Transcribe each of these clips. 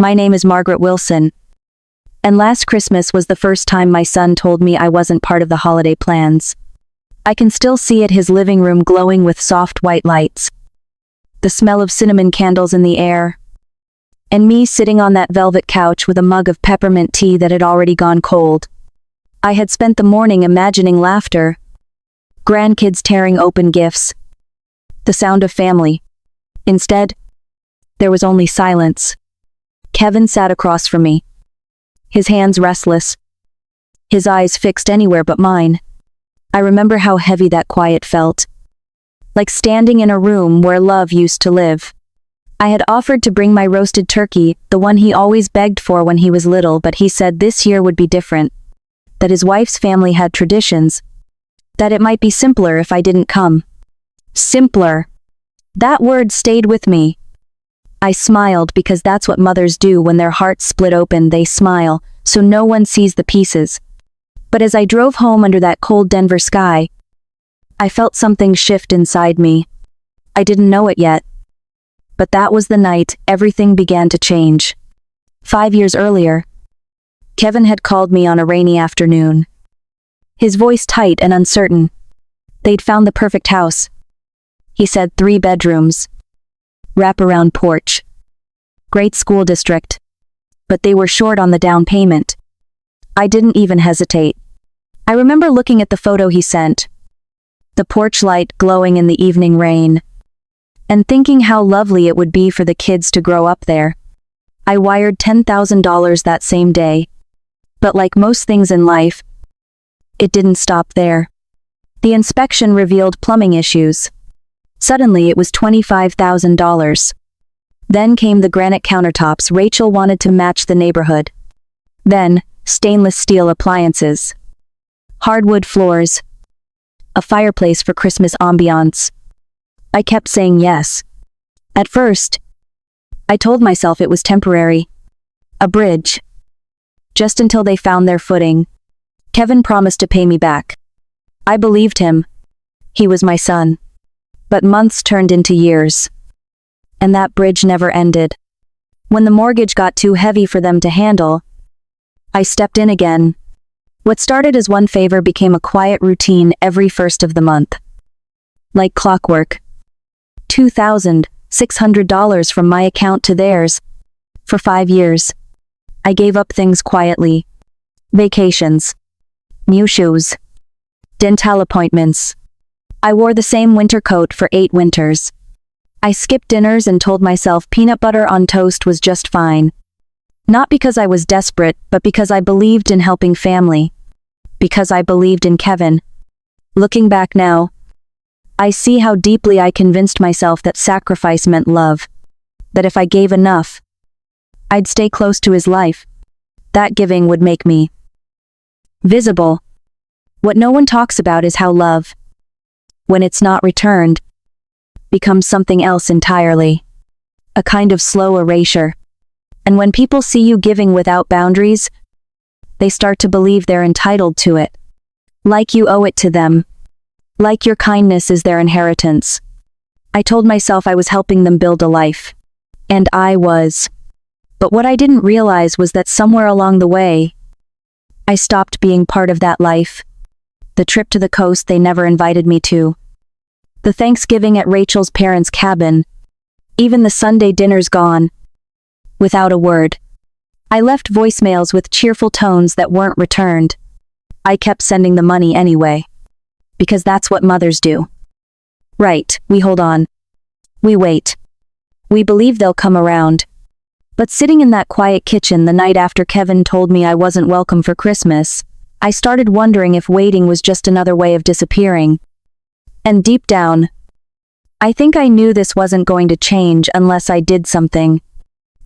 My name is Margaret Wilson, and last Christmas was the first time my son told me I wasn't part of the holiday plans. I can still see his living room glowing with soft white lights, the smell of cinnamon candles in the air, and me sitting on that velvet couch with a mug of peppermint tea that had already gone cold. I had spent the morning imagining laughter, grandkids tearing open gifts, the sound of family. Instead, there was only silence. Kevin sat across from me, his hands restless, his eyes fixed anywhere but mine. I remember how heavy that quiet felt, like standing in a room where love used to live. I had offered to bring my roasted turkey, the one he always begged for when he was little, but he said this year would be different, that his wife's family had traditions, that it might be simpler if I didn't come. Simpler. That word stayed with me. I smiled because that's what mothers do when their hearts split open. They smile, so no one sees the pieces. But as I drove home under that cold Denver sky, I felt something shift inside me. I didn't know it yet. But that was the night everything began to change. 5 years earlier, Kevin had called me on a rainy afternoon, his voice tight and uncertain. They'd found the perfect house. He said 3 bedrooms, wraparound porch, great school district, but they were short on the down payment. I didn't even hesitate. I remember looking at the photo he sent, the porch light glowing in the evening rain, and thinking how lovely it would be for the kids to grow up there. I wired $10,000 that same day. But like most things in life, it didn't stop there. The inspection revealed plumbing issues. Suddenly it was $25,000. Then came the granite countertops Rachel wanted to match the neighborhood. Then, stainless steel appliances, hardwood floors, a fireplace for Christmas ambiance. I kept saying yes. At first, I told myself it was temporary. A bridge. Just until they found their footing. Kevin promised to pay me back. I believed him. He was my son. But months turned into years. And that bridge never ended. When the mortgage got too heavy for them to handle, I stepped in again. What started as one favor became a quiet routine every first of the month. Like clockwork. $2,600 from my account to theirs. For 5 years. I gave up things quietly. Vacations. New shoes. Dental appointments. I wore the same winter coat for 8 winters. I skipped dinners and told myself peanut butter on toast was just fine. Not because I was desperate, but because I believed in helping family. Because I believed in Kevin. Looking back now, I see how deeply I convinced myself that sacrifice meant love. That if I gave enough, I'd stay close to his life. That giving would make me visible. What no one talks about is how love, when it's not returned, becomes something else entirely. A kind of slow erasure. And when people see you giving without boundaries, they start to believe they're entitled to it. Like you owe it to them. Like your kindness is their inheritance. I told myself I was helping them build a life. And I was. But what I didn't realize was that somewhere along the way, I stopped being part of that life. The trip to the coast they never invited me to. The Thanksgiving at Rachel's parents' cabin. Even the Sunday dinners gone. Without a word. I left voicemails with cheerful tones that weren't returned. I kept sending the money anyway. Because that's what mothers do. Right, we hold on. We wait. We believe they'll come around. But sitting in that quiet kitchen the night after Kevin told me I wasn't welcome for Christmas, I started wondering if waiting was just another way of disappearing. And deep down, I think I knew this wasn't going to change unless I did something.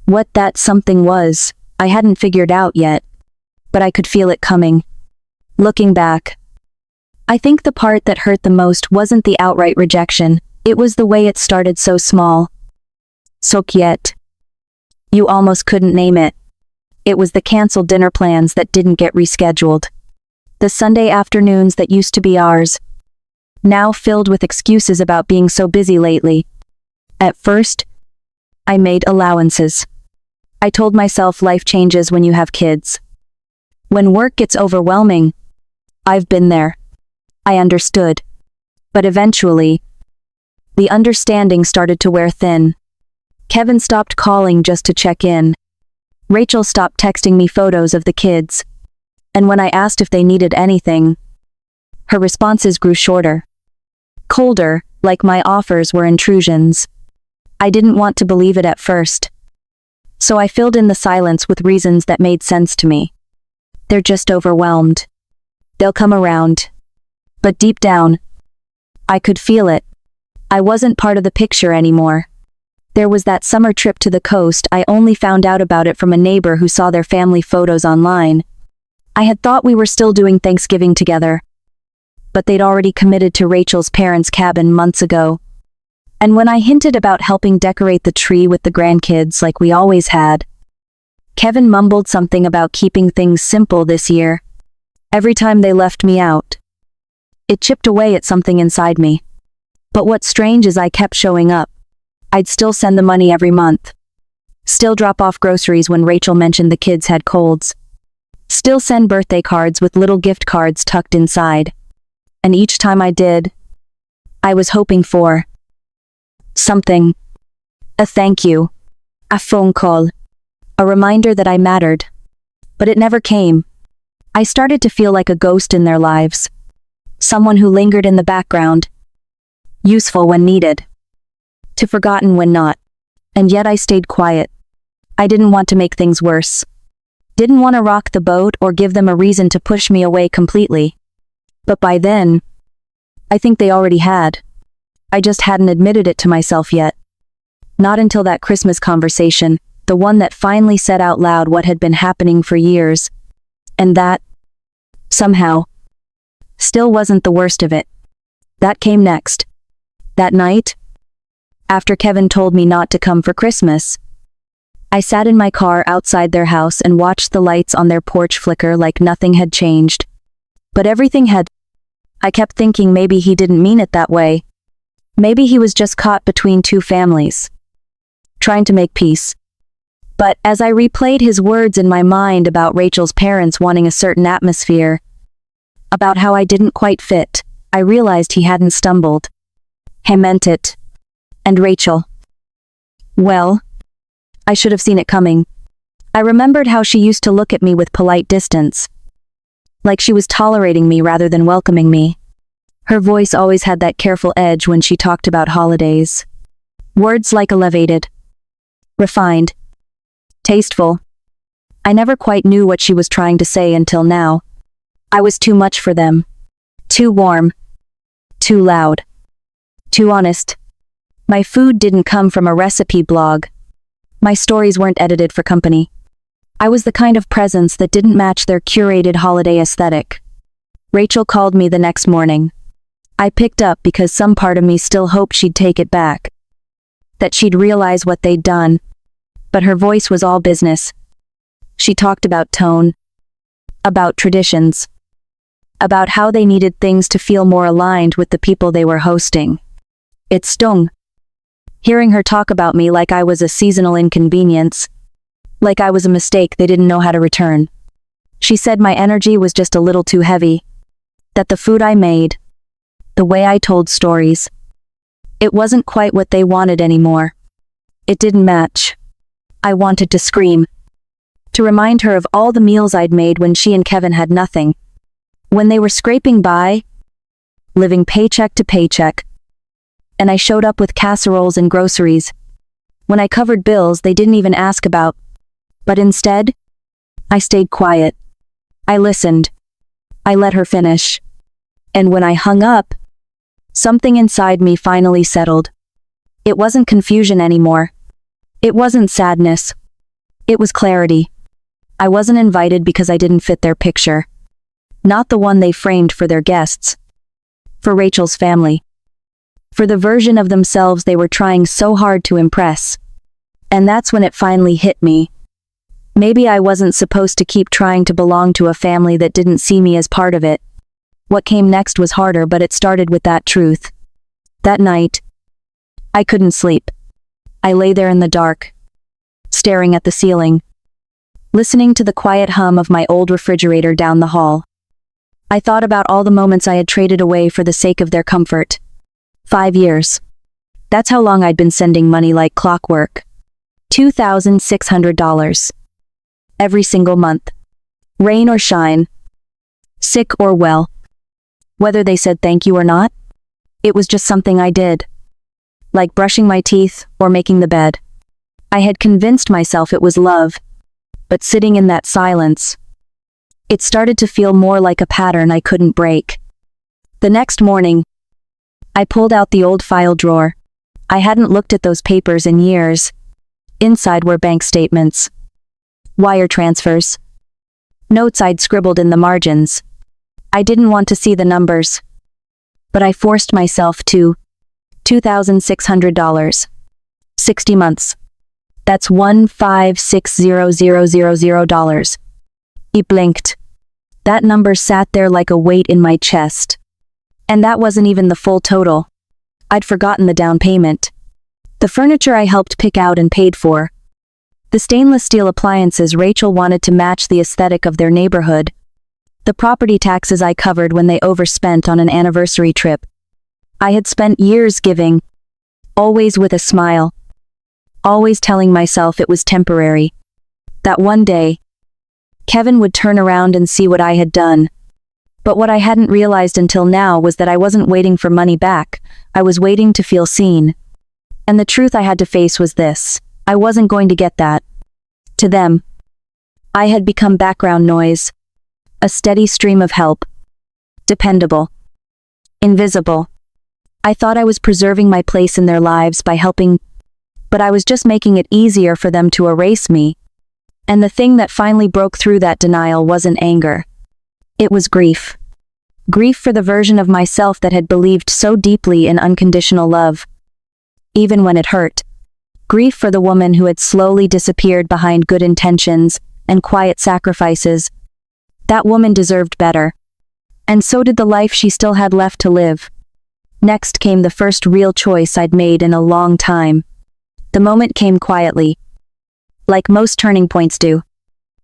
What that something was, I hadn't figured out yet. But I could feel it coming. Looking back, I think the part that hurt the most wasn't the outright rejection, it was the way it started so small. So quiet. You almost couldn't name it. It was the canceled dinner plans that didn't get rescheduled. The Sunday afternoons that used to be ours, now filled with excuses about being so busy lately. At first, I made allowances. I told myself life changes when you have kids. When work gets overwhelming. I've been there. I understood. But eventually, the understanding started to wear thin. Kevin stopped calling just to check in. Rachel stopped texting me photos of the kids. And when I asked if they needed anything, her responses grew shorter. Colder, like my offers were intrusions. I didn't want to believe it at first. So I filled in the silence with reasons that made sense to me. They're just overwhelmed. They'll come around. But deep down, I could feel it. I wasn't part of the picture anymore. There was that summer trip to the coast. I only found out about it from a neighbor who saw their family photos online. I had thought we were still doing Thanksgiving together. But they'd already committed to Rachel's parents' cabin months ago. And when I hinted about helping decorate the tree with the grandkids like we always had, Kevin mumbled something about keeping things simple this year. Every time they left me out, it chipped away at something inside me. But what's strange is I kept showing up. I'd still send the money every month. Still drop off groceries when Rachel mentioned the kids had colds. Still send birthday cards with little gift cards tucked inside. And each time I did, I was hoping for something. A thank you. A phone call. A reminder that I mattered. But it never came. I started to feel like a ghost in their lives. Someone who lingered in the background. Useful when needed. To forgotten when not. And yet I stayed quiet. I didn't want to make things worse. Didn't want to rock the boat or give them a reason to push me away completely. But by then, I think they already had. I just hadn't admitted it to myself yet. Not until that Christmas conversation, the one that finally said out loud what had been happening for years. And that, somehow, still wasn't the worst of it. That came next. That night, after Kevin told me not to come for Christmas, I sat in my car outside their house and watched the lights on their porch flicker like nothing had changed. But everything had. I kept thinking maybe he didn't mean it that way. Maybe he was just caught between two families, trying to make peace. But as I replayed his words in my mind about Rachel's parents wanting a certain atmosphere, about how I didn't quite fit, I realized he hadn't stumbled. He meant it. And Rachel. Well, I should have seen it coming. I remembered how she used to look at me with polite distance. Like she was tolerating me rather than welcoming me. Her voice always had that careful edge when she talked about holidays. Words like elevated, refined, tasteful. I never quite knew what she was trying to say until now. I was too much for them. Too warm. Too loud. Too honest. My food didn't come from a recipe blog. My stories weren't edited for company. I was the kind of presence that didn't match their curated holiday aesthetic. Rachel called me the next morning. I picked up because some part of me still hoped she'd take it back. That she'd realize what they'd done. But her voice was all business. She talked about tone. About traditions. About how they needed things to feel more aligned with the people they were hosting. It stung. Hearing her talk about me like I was a seasonal inconvenience. Like I was a mistake they didn't know how to return. She said my energy was just a little too heavy. That the food I made, the way I told stories, it wasn't quite what they wanted anymore. It didn't match. I wanted to scream. To remind her of all the meals I'd made when she and Kevin had nothing. When they were scraping by, living paycheck to paycheck. And I showed up with casseroles and groceries. When I covered bills they didn't even ask about. But instead, I stayed quiet. I listened. I let her finish. And when I hung up, something inside me finally settled. It wasn't confusion anymore. It wasn't sadness. It was clarity. I wasn't invited because I didn't fit their picture. Not the one they framed for their guests. For Rachel's family. For the version of themselves they were trying so hard to impress. And that's when it finally hit me. Maybe I wasn't supposed to keep trying to belong to a family that didn't see me as part of it. What came next was harder, but it started with that truth. That night, I couldn't sleep. I lay there in the dark, staring at the ceiling, listening to the quiet hum of my old refrigerator down the hall. I thought about all the moments I had traded away for the sake of their comfort. 5 years. That's how long I'd been sending money like clockwork. $2,600. Every single month. Rain or shine. Sick or well. Whether they said thank you or not, it was just something I did. Like brushing my teeth or making the bed. I had convinced myself it was love, but sitting in that silence, it started to feel more like a pattern I couldn't break. The next morning, I pulled out the old file drawer. I hadn't looked at those papers in years. Inside were bank statements, wire transfers, notes I'd scribbled in the margins. I didn't want to see the numbers, but I forced myself to. $2,600. 60 months. That's $1,560,000. He blinked. That number sat there like a weight in my chest. And that wasn't even the full total. I'd forgotten the down payment. The furniture I helped pick out and paid for. The stainless steel appliances Rachel wanted to match the aesthetic of their neighborhood. The property taxes I covered when they overspent on an anniversary trip. I had spent years giving, always with a smile, always telling myself it was temporary. That one day, Kevin would turn around and see what I had done. But what I hadn't realized until now was that I wasn't waiting for money back, I was waiting to feel seen. And the truth I had to face was this: I wasn't going to get that. To them, I had become background noise, a steady stream of help. Dependable. Invisible. I thought I was preserving my place in their lives by helping, but I was just making it easier for them to erase me. And the thing that finally broke through that denial wasn't anger. It was grief. Grief for the version of myself that had believed so deeply in unconditional love, even when it hurt. Grief for the woman who had slowly disappeared behind good intentions and quiet sacrifices. That woman deserved better. And so did the life she still had left to live. Next came the first real choice I'd made in a long time. The moment came quietly. Like most turning points do.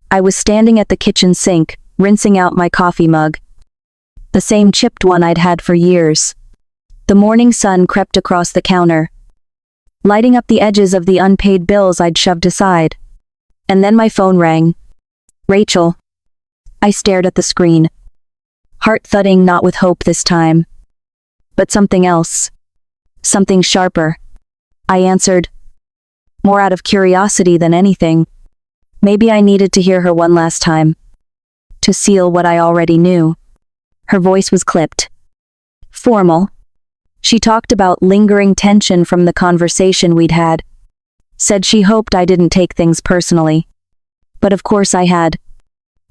I was standing at the kitchen sink, rinsing out my coffee mug. The same chipped one I'd had for years. The morning sun crept across the counter, lighting up the edges of the unpaid bills I'd shoved aside. And then my phone rang. Rachel. I stared at the screen. Heart thudding, not with hope this time, but something else. Something sharper. I answered, more out of curiosity than anything. Maybe I needed to hear her one last time, to seal what I already knew. Her voice was clipped. Formal. She talked about lingering tension from the conversation we'd had. Said she hoped I didn't take things personally. But of course I had.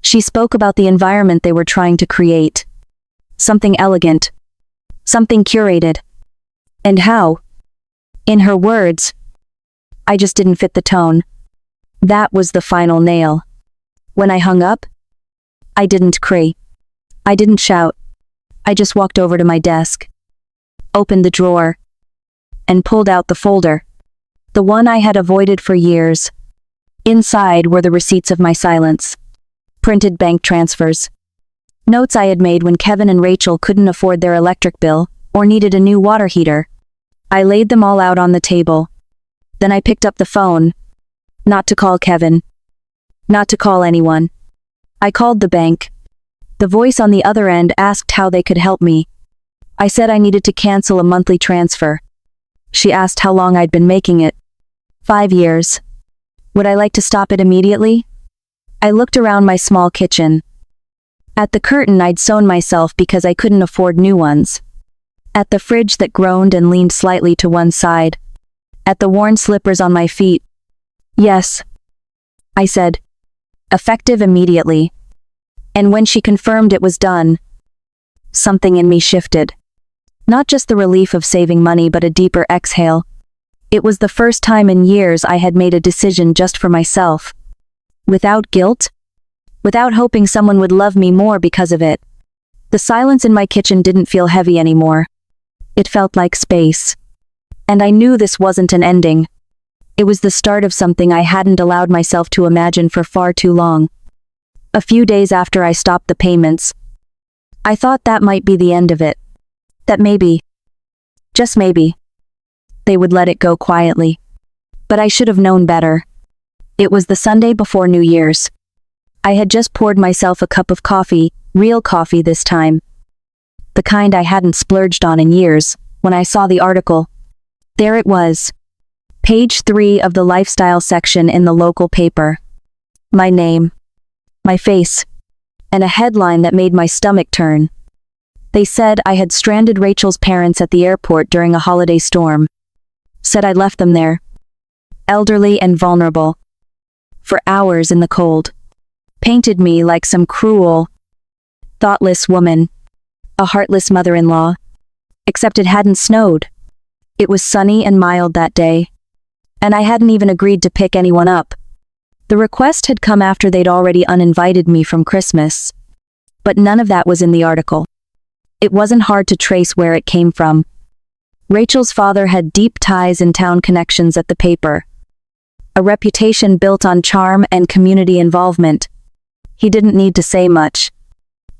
She spoke about the environment they were trying to create. Something elegant. Something curated. And how? In her words, I just didn't fit the tone. That was the final nail. When I hung up, I didn't cry. I didn't shout. I just walked over to my desk, opened the drawer, and pulled out the folder. The one I had avoided for years. Inside were the receipts of my silence. Printed bank transfers. Notes I had made when Kevin and Rachel couldn't afford their electric bill or needed a new water heater. I laid them all out on the table. Then I picked up the phone. Not to call Kevin. Not to call anyone. I called the bank. The voice on the other end asked how they could help me. I said I needed to cancel a monthly transfer. She asked how long I'd been making it. 5 years. Would I like to stop it immediately? I looked around my small kitchen. At the curtain I'd sewn myself because I couldn't afford new ones. At the fridge that groaned and leaned slightly to one side. At the worn slippers on my feet. Yes, I said. Effective immediately. And when she confirmed it was done, something in me shifted. Not just the relief of saving money, but a deeper exhale. It was the first time in years I had made a decision just for myself. Without guilt. Without hoping someone would love me more because of it. The silence in my kitchen didn't feel heavy anymore. It felt like space. And I knew this wasn't an ending. It was the start of something I hadn't allowed myself to imagine for far too long. A few days after I stopped the payments, I thought that might be the end of it. That maybe, just maybe, they would let it go quietly. But I should have known better. It was the Sunday before New Year's. I had just poured myself a cup of coffee, real coffee this time. The kind I hadn't splurged on in years, when I saw the article. There it was. Page 3 of the lifestyle section in the local paper. My name, my face, and a headline that made my stomach turn. They said I had stranded Rachel's parents at the airport during a holiday storm. Said I'd left them there, elderly and vulnerable, for hours in the cold. Painted me like some cruel, thoughtless woman, a heartless mother-in-law. Except it hadn't snowed. It was sunny and mild that day, and I hadn't even agreed to pick anyone up. The request had come after they'd already uninvited me from Christmas. But none of that was in the article. It wasn't hard to trace where it came from. Rachel's father had deep ties and town connections at the paper. A reputation built on charm and community involvement. He didn't need to say much.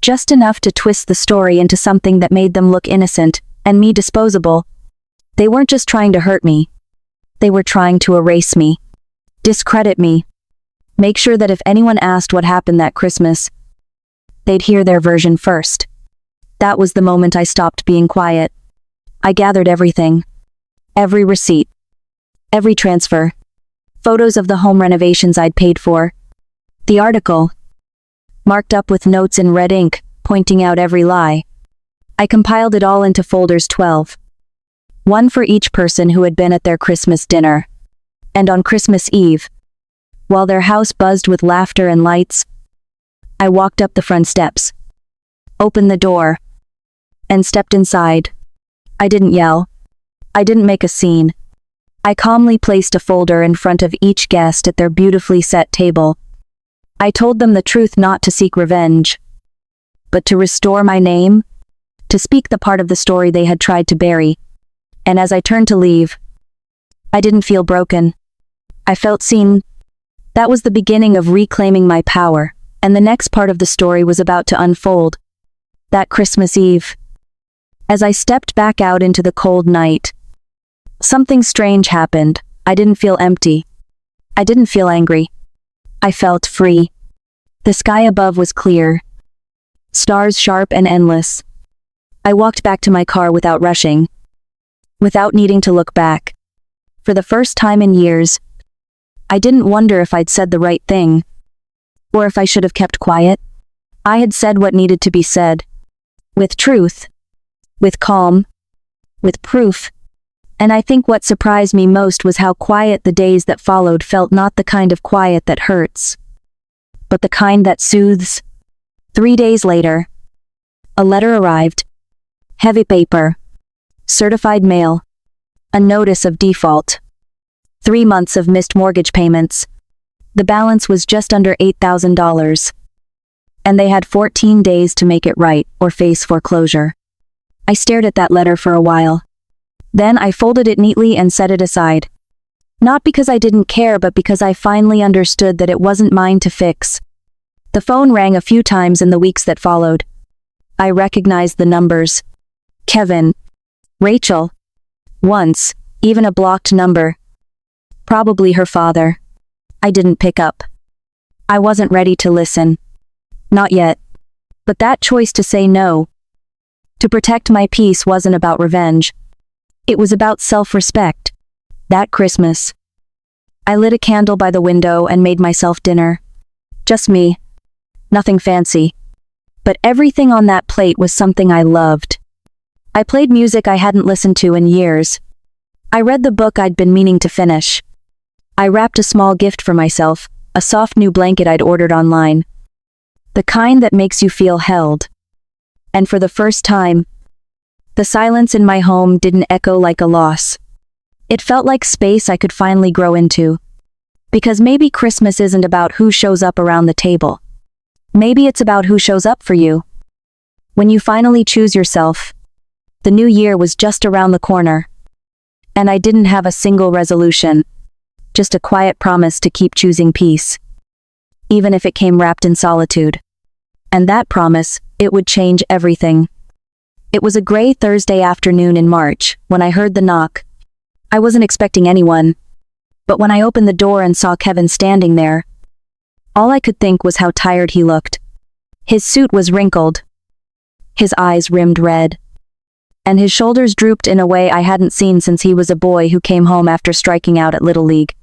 Just enough to twist the story into something that made them look innocent, and me disposable. They weren't just trying to hurt me. They were trying to erase me. Discredit me. Make sure that if anyone asked what happened that Christmas, they'd hear their version first. That was the moment I stopped being quiet. I gathered everything. Every receipt. Every transfer. Photos of the home renovations I'd paid for. The article. Marked up with notes in red ink, pointing out every lie. I compiled it all into folders 12. One for each person who had been at their Christmas dinner. And on Christmas Eve, while their house buzzed with laughter and lights, I walked up the front steps, opened the door, and stepped inside. I didn't yell. I didn't make a scene. I calmly placed a folder in front of each guest at their beautifully set table. I told them the truth, not to seek revenge, but to restore my name, to speak the part of the story they had tried to bury. And as I turned to leave, I didn't feel broken. I felt seen. That was the beginning of reclaiming my power, and the next part of the story was about to unfold. That Christmas Eve, as I stepped back out into the cold night, something strange happened. I didn't feel empty. I didn't feel angry. I felt free. The sky above was clear, stars sharp and endless. I walked back to my car without rushing, without needing to look back. For the first time in years, I didn't wonder if I'd said the right thing, or if I should have kept quiet. I had said what needed to be said, with truth, with calm, with proof. And I think what surprised me most was how quiet the days that followed felt, not the kind of quiet that hurts, but the kind that soothes. 3 days later, a letter arrived. Heavy paper. Certified mail. A notice of default. 3 months of missed mortgage payments. The balance was just under $8,000. And they had 14 days to make it right or face foreclosure. I stared at that letter for a while. Then I folded it neatly and set it aside. Not because I didn't care, but because I finally understood that it wasn't mine to fix. The phone rang a few times in the weeks that followed. I recognized the numbers. Kevin. Rachel. Once, even a blocked number. Probably her father. I didn't pick up. I wasn't ready to listen. Not yet. But that choice to say no, to protect my peace, wasn't about revenge. It was about self-respect. That Christmas, I lit a candle by the window and made myself dinner. Just me. Nothing fancy. But everything on that plate was something I loved. I played music I hadn't listened to in years. I read the book I'd been meaning to finish. I wrapped a small gift for myself, a soft new blanket I'd ordered online. The kind that makes you feel held. And for the first time, the silence in my home didn't echo like a loss. It felt like space I could finally grow into. Because maybe Christmas isn't about who shows up around the table. Maybe it's about who shows up for you. When you finally choose yourself. The new year was just around the corner. And I didn't have a single resolution. just a quiet promise to keep choosing peace, even if it came wrapped in solitude. And that promise, it would change everything. It was a gray Thursday afternoon in March when I heard the knock. I wasn't expecting anyone, but when I opened the door and saw Kevin standing there, all I could think was how tired he looked. His suit was wrinkled, his eyes rimmed red, and his shoulders drooped in a way I hadn't seen since he was a boy who came home after striking out at Little League.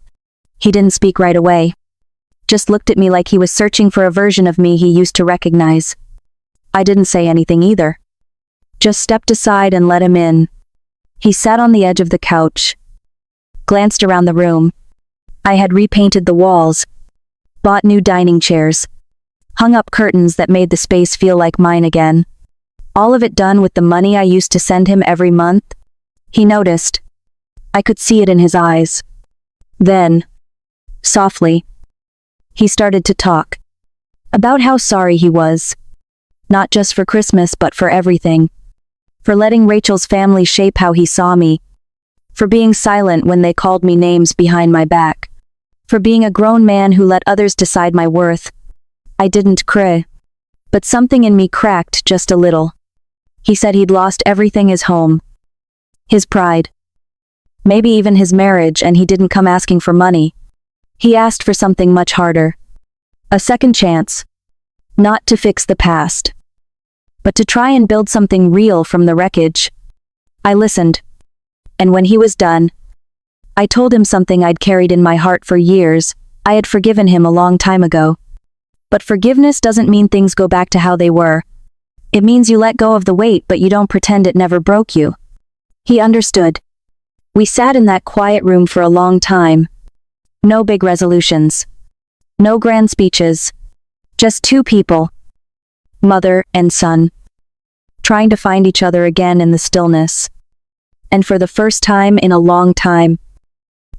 He didn't speak right away, just looked at me like he was searching for a version of me he used to recognize. I didn't say anything either. Just stepped aside and let him in. He sat on the edge of the couch, glanced around the room. I had repainted the walls, bought new dining chairs, hung up curtains that made the space feel like mine again. All of it done with the money I used to send him every month. He noticed. I could see it in his eyes. Then, softly, he started to talk about how sorry he was, not just for Christmas but for everything. For letting Rachel's family shape how he saw me. For being silent when they called me names behind my back. For being a grown man who let others decide my worth. I didn't cry, but something in me cracked just a little. He said he'd lost everything: his home, his pride, maybe even his marriage, and he didn't come asking for money. He asked for something much harder. A second chance. Not to fix the past, but to try and build something real from the wreckage. I listened, and when he was done, I told him something I'd carried in my heart for years. I had forgiven him a long time ago. But forgiveness doesn't mean things go back to how they were. It means you let go of the weight, but you don't pretend it never broke you. He understood. We sat in that quiet room for a long time. No big resolutions. No grand speeches. Just two people, mother and son, trying to find each other again in the stillness. And for the first time in a long time,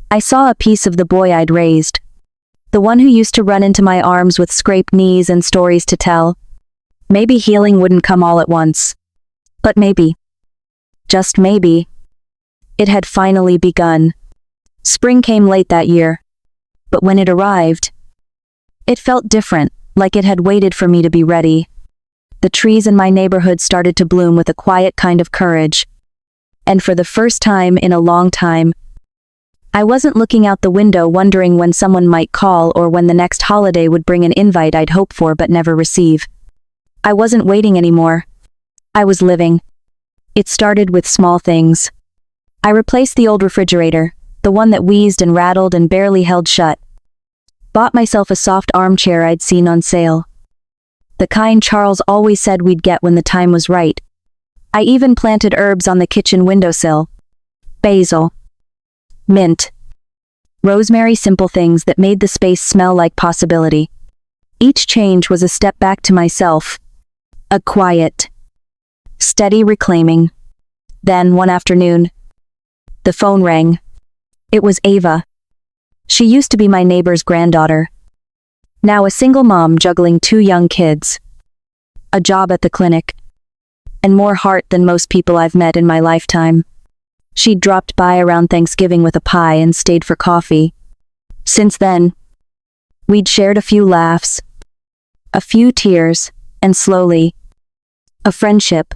I saw a piece of the boy I'd raised. The one who used to run into my arms with scraped knees and stories to tell. Maybe healing wouldn't come all at once. But maybe, just maybe, it had finally begun. Spring came late that year, but when it arrived, it felt different, like it had waited for me to be ready. The trees in my neighborhood started to bloom with a quiet kind of courage. And for the first time in a long time, I wasn't looking out the window wondering when someone might call or when the next holiday would bring an invite I'd hoped for but never receive. I wasn't waiting anymore. I was living. It started with small things. I replaced the old refrigerator, the one that wheezed and rattled and barely held shut. Bought myself a soft armchair I'd seen on sale. The kind Charles always said we'd get when the time was right. I even planted herbs on the kitchen windowsill. Basil, mint, rosemary, simple things that made the space smell like possibility. Each change was a step back to myself. A quiet, steady reclaiming. Then, one afternoon, the phone rang. It was Ava. She used to be my neighbor's granddaughter. Now a single mom juggling two young kids. A job at the clinic. And more heart than most people I've met in my lifetime. She'd dropped by around Thanksgiving with a pie and stayed for coffee. Since then, we'd shared a few laughs, a few tears, and slowly, a friendship.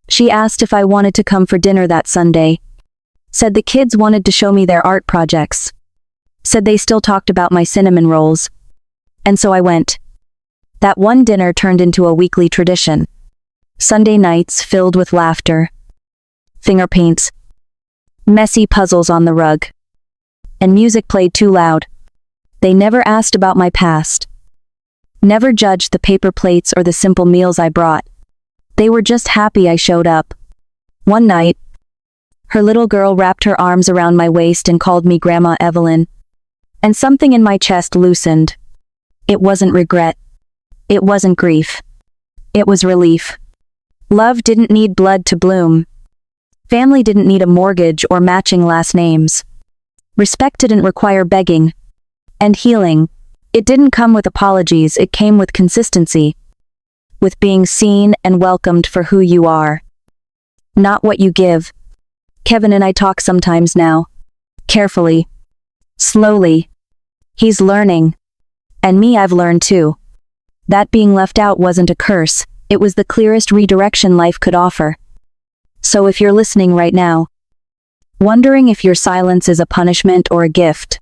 She asked if I wanted to come for dinner that Sunday. Said the kids wanted to show me their art projects. Said they still talked about my cinnamon rolls. And so I went. That one dinner turned into a weekly tradition. Sunday nights filled with laughter, finger paints, messy puzzles on the rug, and music played too loud. They never asked about my past. Never judged the paper plates or the simple meals I brought. They were just happy I showed up. One night, her little girl wrapped her arms around my waist and called me Grandma Evelyn. And something in my chest loosened. It wasn't regret. It wasn't grief. It was relief. Love didn't need blood to bloom. Family didn't need a mortgage or matching last names. Respect didn't require begging. And healing, it didn't come with apologies, it came with consistency. With being seen and welcomed for who you are. Not what you give. Kevin and I talk sometimes now. Carefully. Slowly. He's learning. And me, I've learned too. That being left out wasn't a curse, it was the clearest redirection life could offer. So if you're listening right now, wondering if your silence is a punishment or a gift,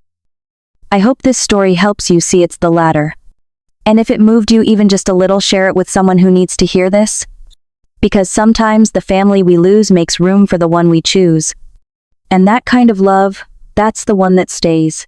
I hope this story helps you see it's the latter. And if it moved you even just a little, share it with someone who needs to hear this. Because sometimes the family we lose makes room for the one we choose. And that kind of love, that's the one that stays.